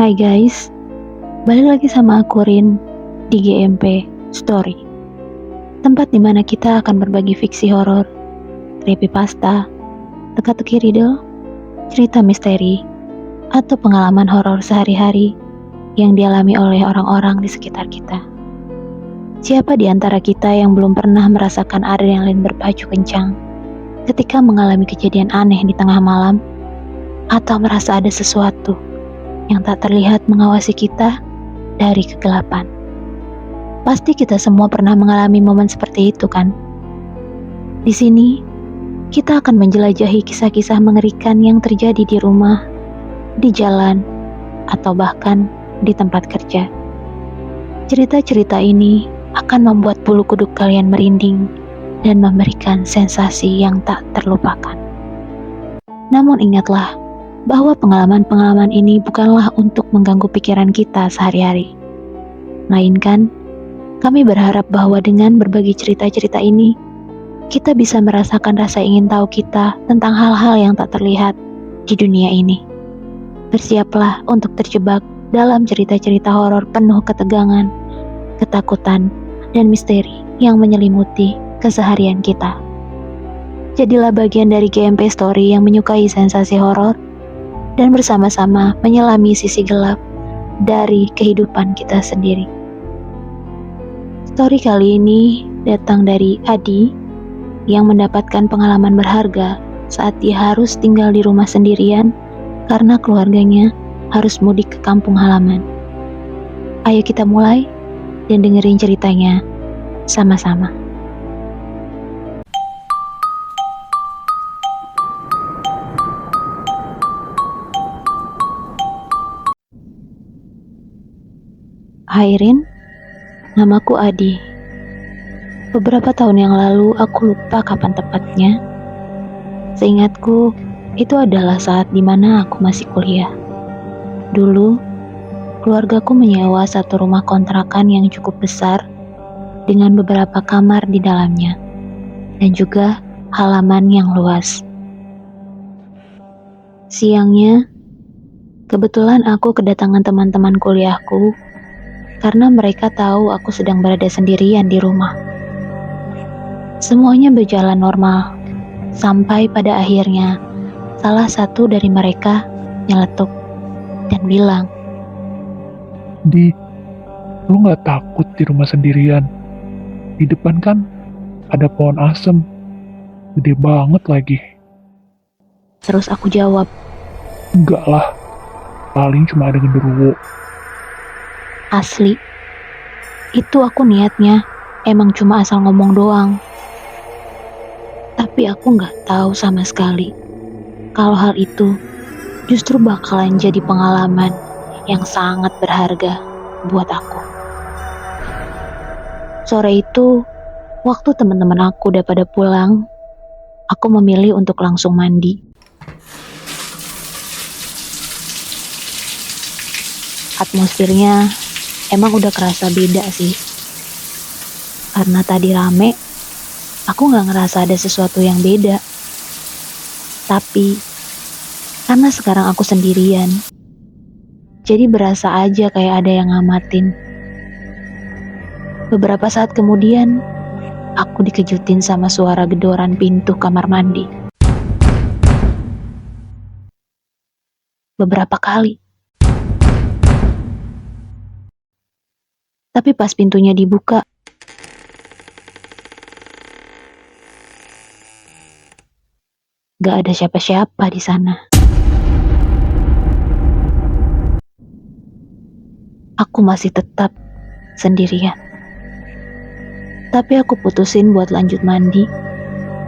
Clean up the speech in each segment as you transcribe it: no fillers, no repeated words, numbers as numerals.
Hai guys, balik lagi sama aku Rin di GMP Story, tempat dimana kita akan berbagi fiksi horor, creepypasta, teka-teki riddle, cerita misteri, atau pengalaman horor sehari-hari yang dialami oleh orang-orang di sekitar kita. Siapa di antara kita yang belum pernah merasakan adrenalin berpacu kencang ketika mengalami kejadian aneh di tengah malam, atau merasa ada sesuatu yang tak terlihat mengawasi kita dari kegelapan. Pasti kita semua pernah mengalami momen seperti itu kan? Di sini, kita akan menjelajahi kisah-kisah mengerikan yang terjadi di rumah, di jalan, atau bahkan di tempat kerja. Cerita-cerita ini akan membuat bulu kuduk kalian merinding dan memberikan sensasi yang tak terlupakan. Namun ingatlah, bahwa pengalaman-pengalaman ini bukanlah untuk mengganggu pikiran kita sehari-hari. Melainkan, kami berharap bahwa dengan berbagi cerita-cerita ini, kita bisa merasakan rasa ingin tahu kita tentang hal-hal yang tak terlihat di dunia ini. Bersiaplah untuk terjebak dalam cerita-cerita horor penuh ketegangan, ketakutan, dan misteri yang menyelimuti keseharian kita. Jadilah bagian dari GMP Story yang menyukai sensasi horor dan bersama-sama menyelami sisi gelap dari kehidupan kita sendiri. Story kali ini datang dari Adi yang mendapatkan pengalaman berharga saat dia harus tinggal di rumah sendirian karena keluarganya harus mudik ke kampung halaman. Ayo kita mulai dan dengerin ceritanya sama-sama. Hai Rin, namaku Adi. Beberapa tahun yang lalu aku lupa kapan tepatnya. Seingatku, itu adalah saat dimana aku masih kuliah. Dulu, keluargaku menyewa satu rumah kontrakan yang cukup besar dengan beberapa kamar di dalamnya dan juga halaman yang luas. Siangnya, kebetulan aku kedatangan teman-teman kuliahku karena mereka tahu aku sedang berada sendirian di rumah. Semuanya berjalan normal, sampai pada akhirnya salah satu dari mereka nyeletuk dan bilang, Di, lu gak takut di rumah sendirian? Di depan kan ada pohon asem, gede banget lagi. Terus aku jawab, Enggak lah, paling cuma ada genderuwo. asli, itu aku niatnya emang cuma asal ngomong doang. Tapi aku gak tahu sama sekali kalau hal itu justru bakalan jadi pengalaman yang sangat berharga buat aku. Sore itu, waktu teman-teman aku udah pada pulang, aku memilih untuk langsung mandi. Atmosfernya emang udah kerasa beda sih. Karena tadi rame, aku gak ngerasa ada sesuatu yang beda. Tapi, karena sekarang aku sendirian, jadi berasa aja kayak ada yang ngamatin. Beberapa saat kemudian, aku dikejutin sama suara gedoran pintu kamar mandi. Beberapa kali. Tapi pas pintunya dibuka, gak ada siapa-siapa di sana. Aku masih tetap sendirian. Tapi aku putusin buat lanjut mandi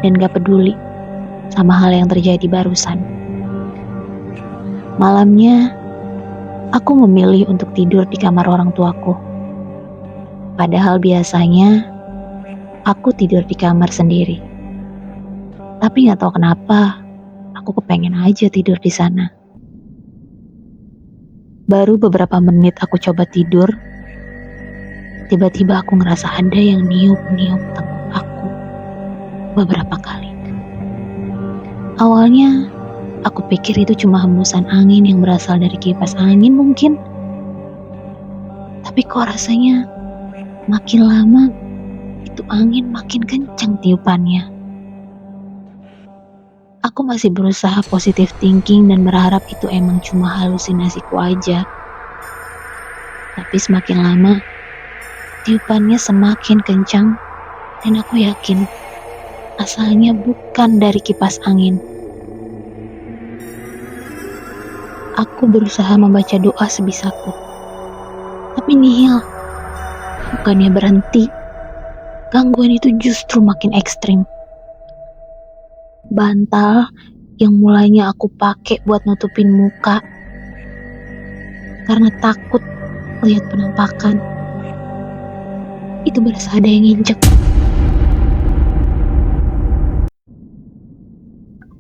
dan gak peduli sama hal yang terjadi barusan. Malamnya, aku memilih untuk tidur di kamar orang tuaku. Padahal biasanya, aku tidur di kamar sendiri. Tapi gak tahu kenapa, aku kepengen aja tidur di sana. Baru beberapa menit aku coba tidur, tiba-tiba aku ngerasa ada yang niup-niup tengkuk aku beberapa kali. Awalnya, Aku pikir itu cuma hembusan angin yang berasal dari kipas angin mungkin. Tapi kok rasanya makin lama itu angin makin kencang tiupannya. Aku masih berusaha positive thinking dan berharap itu emang cuma halusinasiku aja. Tapi semakin lama, tiupannya semakin kencang dan aku yakin asalnya bukan dari kipas angin. Aku berusaha membaca doa sebisaku. Tapi nihil. Bukannya berhenti, gangguan itu justru makin ekstrim. Bantal yang mulainya aku pakai buat nutupin muka karena takut lihat penampakan, itu berasa ada yang injek.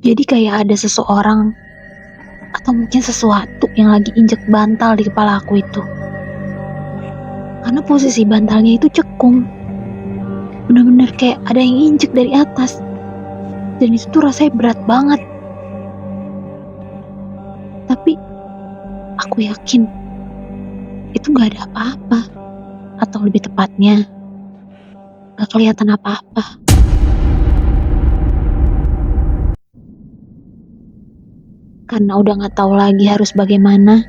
Jadi kayak ada seseorang atau mungkin sesuatu yang lagi injek bantal di kepala aku itu. Karena posisi bantalnya itu cekung. Bener-bener kayak ada yang injek dari atas. Dan itu tuh rasanya berat banget. Tapi aku yakin itu gak ada apa-apa. Atau lebih tepatnya gak kelihatan apa-apa. Karena udah gak tahu lagi harus bagaimana,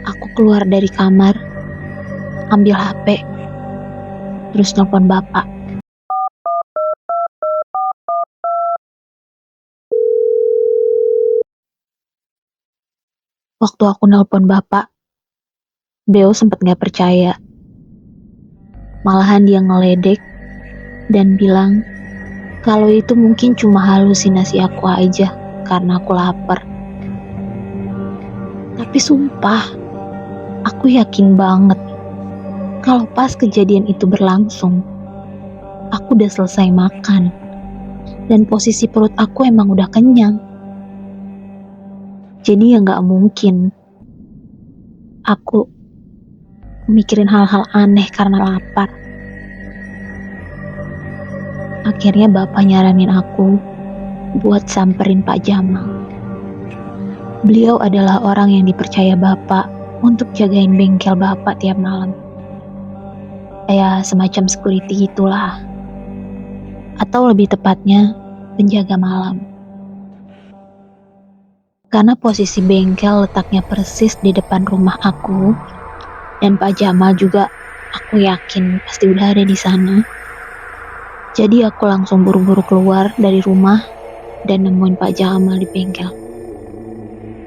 aku keluar dari kamar, ambil HP, terus nelpon bapak. Waktu aku nelpon bapak, beliau sempat gak percaya. Malahan dia ngeledek dan bilang kalau itu mungkin cuma halusinasi aku aja karena aku lapar. Tapi sumpah, aku yakin banget kalau pas kejadian itu berlangsung, aku udah selesai makan dan posisi perut aku emang udah kenyang. Jadi ya gak mungkin aku mikirin hal-hal aneh karena lapar. Akhirnya bapak nyaranin aku buat samperin Pak Jamal. Beliau adalah orang yang dipercaya bapak untuk jagain bengkel bapak tiap malam. Ya semacam security gitulah. Atau lebih tepatnya penjaga malam. Karena posisi bengkel letaknya persis di depan rumah aku, dan Pak Jamal juga aku yakin pasti udah ada di sana. Jadi aku langsung buru-buru keluar dari rumah dan nemuin Pak Jamal di bengkel.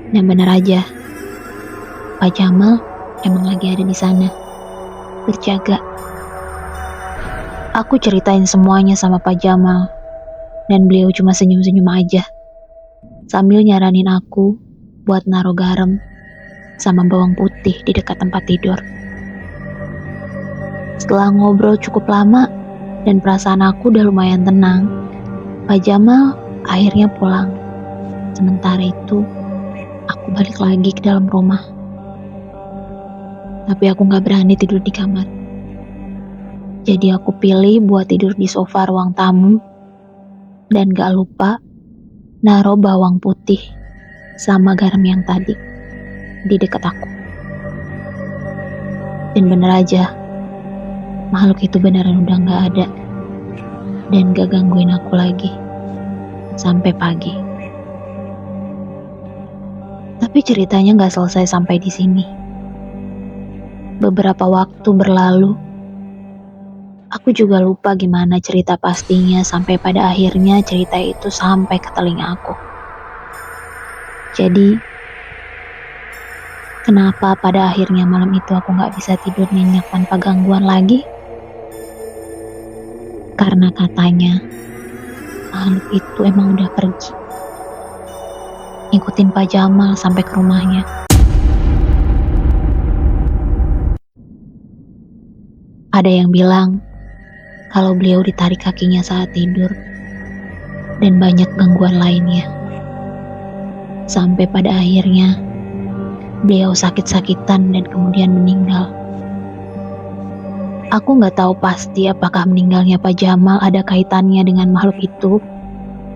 Dan benar aja, Pak Jamal emang lagi ada di sana, berjaga. Aku ceritain semuanya sama Pak Jamal, dan beliau cuma senyum-senyum aja, sambil nyaranin aku buat naruh garam sama bawang putih di dekat tempat tidur. Setelah ngobrol cukup lama dan perasaan aku udah lumayan tenang, Pak Jamal akhirnya pulang. Sementara itu, aku balik lagi ke dalam rumah. Tapi aku gak berani tidur di kamar. Jadi aku pilih buat tidur di sofa ruang tamu. Dan gak lupa naruh bawang putih sama garam yang tadi di dekat aku. Dan bener aja, makhluk itu beneran udah gak ada dan gak gangguin aku lagi sampai pagi. Tapi ceritanya gak selesai sampai di sini. Beberapa waktu berlalu, aku juga lupa gimana cerita pastinya sampai pada akhirnya cerita itu sampai ke telinga aku. Jadi, kenapa pada akhirnya malam itu aku gak bisa tidur nyenyak tanpa gangguan lagi? Karena katanya, makhluk itu emang udah pergi. Ngikutin Pak Jamal sampai ke rumahnya. Ada yang bilang kalau beliau ditarik kakinya saat tidur dan banyak gangguan lainnya. Sampai pada akhirnya beliau sakit-sakitan dan kemudian meninggal. Aku gak tahu pasti apakah meninggalnya Pak Jamal ada kaitannya dengan makhluk itu,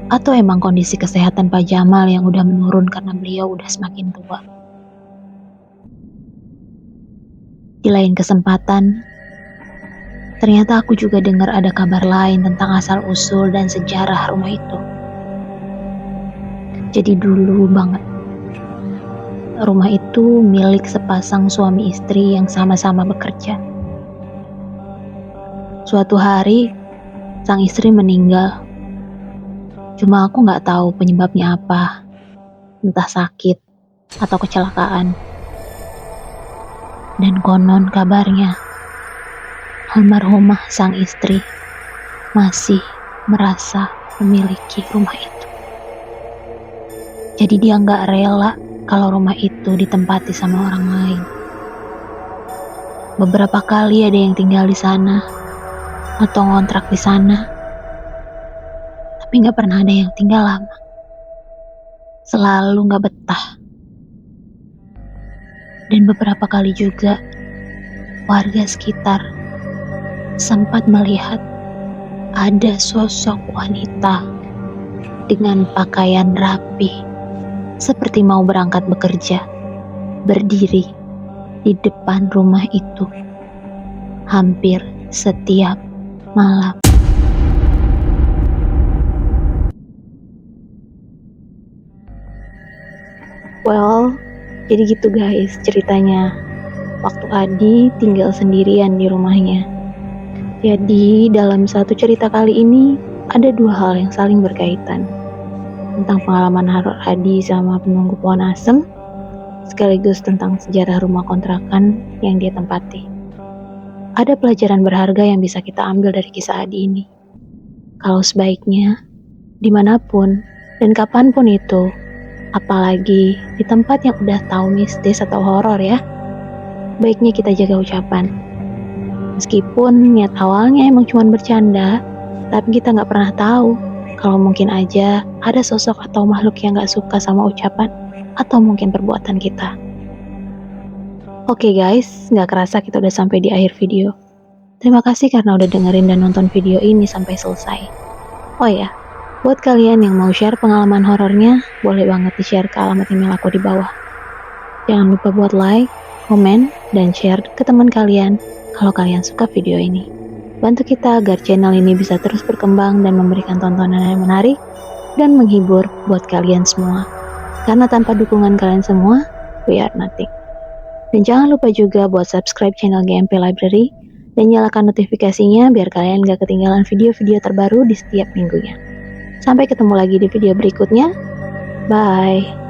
Atau emang kondisi kesehatan Pak Jamal yang udah menurun karena beliau udah semakin tua? Di lain kesempatan, ternyata aku juga dengar ada kabar lain tentang asal-usul dan sejarah rumah itu. Jadi dulu banget, rumah itu milik sepasang suami istri yang sama-sama bekerja. Suatu hari, sang istri meninggal. Cuma aku nggak tahu penyebabnya apa, entah sakit atau kecelakaan. Dan konon kabarnya, almarhumah sang istri masih merasa memiliki rumah itu. Jadi dia nggak rela kalau rumah itu ditempati sama orang lain. Beberapa kali ada yang tinggal di sana atau ngontrak di sana, tapi nggak pernah ada yang tinggal lama. Selalu nggak betah. Dan beberapa kali juga warga sekitar sempat melihat ada sosok wanita dengan pakaian rapi seperti mau berangkat bekerja, berdiri di depan rumah itu hampir setiap malam. Well, jadi gitu guys ceritanya. Waktu Adi tinggal sendirian di rumahnya. Jadi dalam satu cerita kali ini ada dua hal yang saling berkaitan. Tentang pengalaman horor Adi sama penunggu pohon asem, sekaligus tentang sejarah rumah kontrakan yang dia tempati. Ada pelajaran berharga yang bisa kita ambil dari kisah Adi ini. Kalau sebaiknya, dimanapun dan kapanpun itu, apalagi di tempat yang udah tahu mistis atau horor ya, baiknya kita jaga ucapan. Meskipun niat awalnya emang cuma bercanda, tapi kita nggak pernah tahu kalau mungkin aja ada sosok atau makhluk yang gak suka sama ucapan atau mungkin perbuatan kita. Oke guys, gak kerasa kita udah sampai di akhir video. Terima kasih karena udah dengerin dan nonton video ini sampai selesai. Oh ya, buat kalian yang mau share pengalaman horornya, boleh banget di-share ke alamat email aku di bawah. Jangan lupa buat like, komen, dan share ke teman kalian kalau kalian suka video ini. Bantu kita agar channel ini bisa terus berkembang dan memberikan tontonan yang menarik dan menghibur buat kalian semua. Karena tanpa dukungan kalian semua, we are nothing. Dan jangan lupa juga buat subscribe channel GMP Library dan nyalakan notifikasinya biar kalian gak ketinggalan video-video terbaru di setiap minggunya. Sampai ketemu lagi di video berikutnya. Bye!